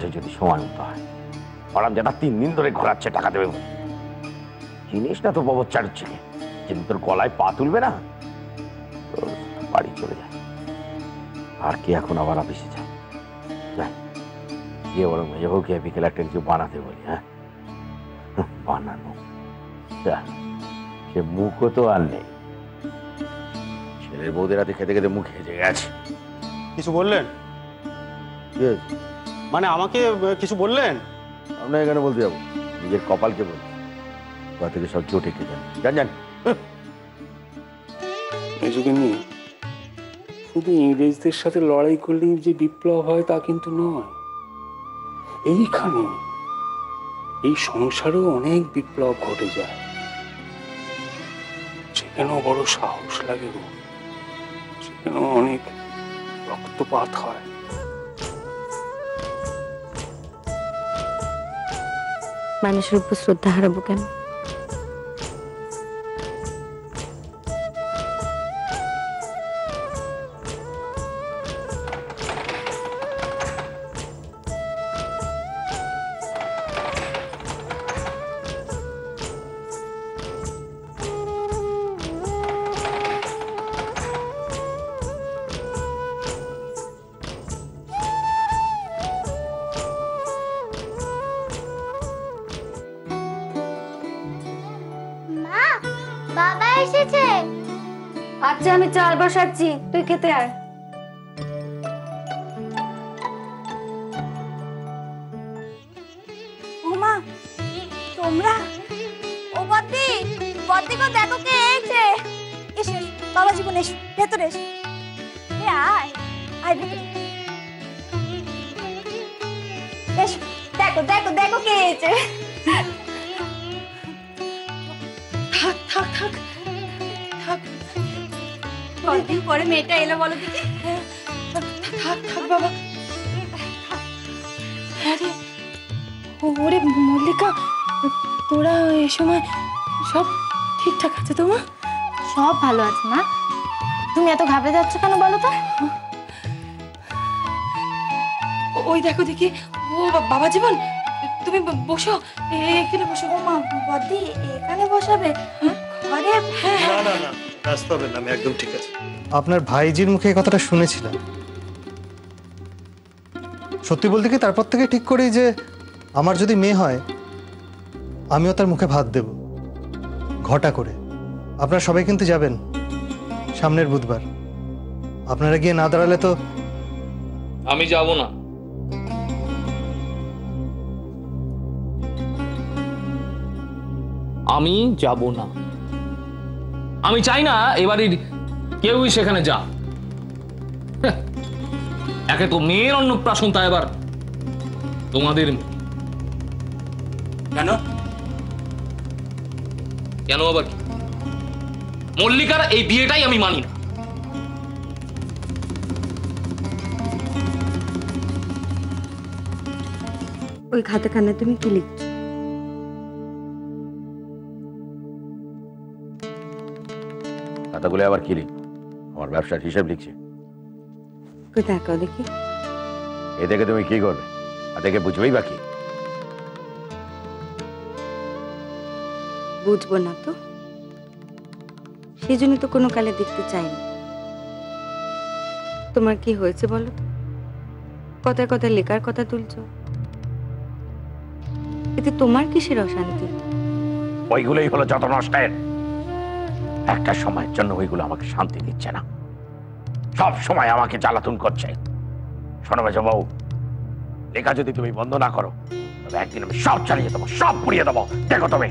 কাজে যদি সময় মতো হয়। বললাম যেটা 3 দিন ধরে ঘোরাচ্ছে টাকা দেবে বলে। জিনিসটা তো বাবর চাড়ছে, কিন্তু তোর গলায় পা তুলবে না, বাড়ি চলে যায়। আর কি এখন আবার অফিসে যায়? যাই গিয়ে বরং মেয়ে বউকে বিকেলে একটা কিছু বানাতে বলি। হ্যাঁ, বানানো সে মুখও তো আর নেই। ছেলের বউদের হাতে খেতে খেতে মুখ হেজে গেছে। কিছু বললেন? মানে আমাকে কিছু বললেন? আমরা এখানে বলতে যাবো, নিজের কপালকে বলি। বা থেকে সব চোটে কে জান জান। শুধু ইংরেজদের সাথে লড়াই করলেই যে বিপ্লব হয় তা কিন্তু নয়। এইখানে এই সংসারেও অনেক বিপ্লব ঘটে যায়, সেখানেও বড় সাহস লাগে গো, সেখানেও অনেক রক্তপাত হয়। মানুষের উপর শ্রদ্ধা হারাবো কেন? বাবা এসেছে। আচ্ছা, আমি চাল বসাচ্ছি, তুই খেতে আয়। ওমা, তোমরা? ও বদ্দি, বদ্দি গো, দেখো কে এসেছে। এসে বাবা জীবন, এসো ভেতরে এসো। আয় আয় ভেতরে এসো। দেখো দেখো দেখো কে এসেছে। থাক থাক থাক থাক, কতদিন পরে মেয়েটা এলো বলো দেখি। থাক থাক বাবা। আরে ওরে মল্লিকা, তোরা এই সময় সব ঠিকঠাক আছে তো মা? সব ভালো আছে মা, তুমি এত ঘাবড়ে যাচ্ছ কেন বলো তো? ওই দেখো দেখি, ও বাবা জীবন, তুমি বসো, এখানে বসো। ও মা, বদ্দি এখানে বসাবে? ঘরে? না না না, ব্যস্ত হবেন না, আমি একদম ঠিক আছে। আপনার ভাইজির মুখে এই কথাটা শুনেছিলাম। সত্যি বলতে কি, তারপর থেকে ঠিক করি যে আমার যদি মেয়ে হয় আমিও তার মুখে ভাত দেব, ঘটা করে। আপনারা সবাই কিন্তু যাবেন সামনের বুধবার। আপনারা গিয়ে না দাঁড়ালে তো। আমি যাব না। আমি যাব না। আমি চাই না এবারের কেউই সেখানে যা। একে তো মেয়ের অন্নপ্রাশন, তা এবার তোমাদের। কেন? কেন আবার কি? মল্লিকার এই বিয়েটাই আমি মানি না। ওই খাতাখানা তুমি কি লিখছো? খাতাগুলো আবার কি লিখবো? আমার ব্যবসার হিসেব লিখছি। দেখাও দেখি। এ দেখে তুমি কি করবে? আর দেখে বুঝবেই বাকি। বুঝবো না তো, সেই জন্য তো কোনো কালে দেখতে চাইনি। তোমার কি হয়েছে বলো তো? কথায় কথায় লেখার কথা তুলছো, এতে তোমার কিসের অশান্তি? ওইগুলোই হলো যত নষ্টের। একটা সময়ের জন্য ওইগুলো আমাকে শান্তি দিচ্ছে না, সব সময় আমাকে জ্বালাতন করছে। শোনো মেজো, লেখা যদি তুমি বন্ধ না করো তবে একদিন আমি সব চালিয়ে দেবো, সব পুড়িয়ে দেবো। দেখো তুমি।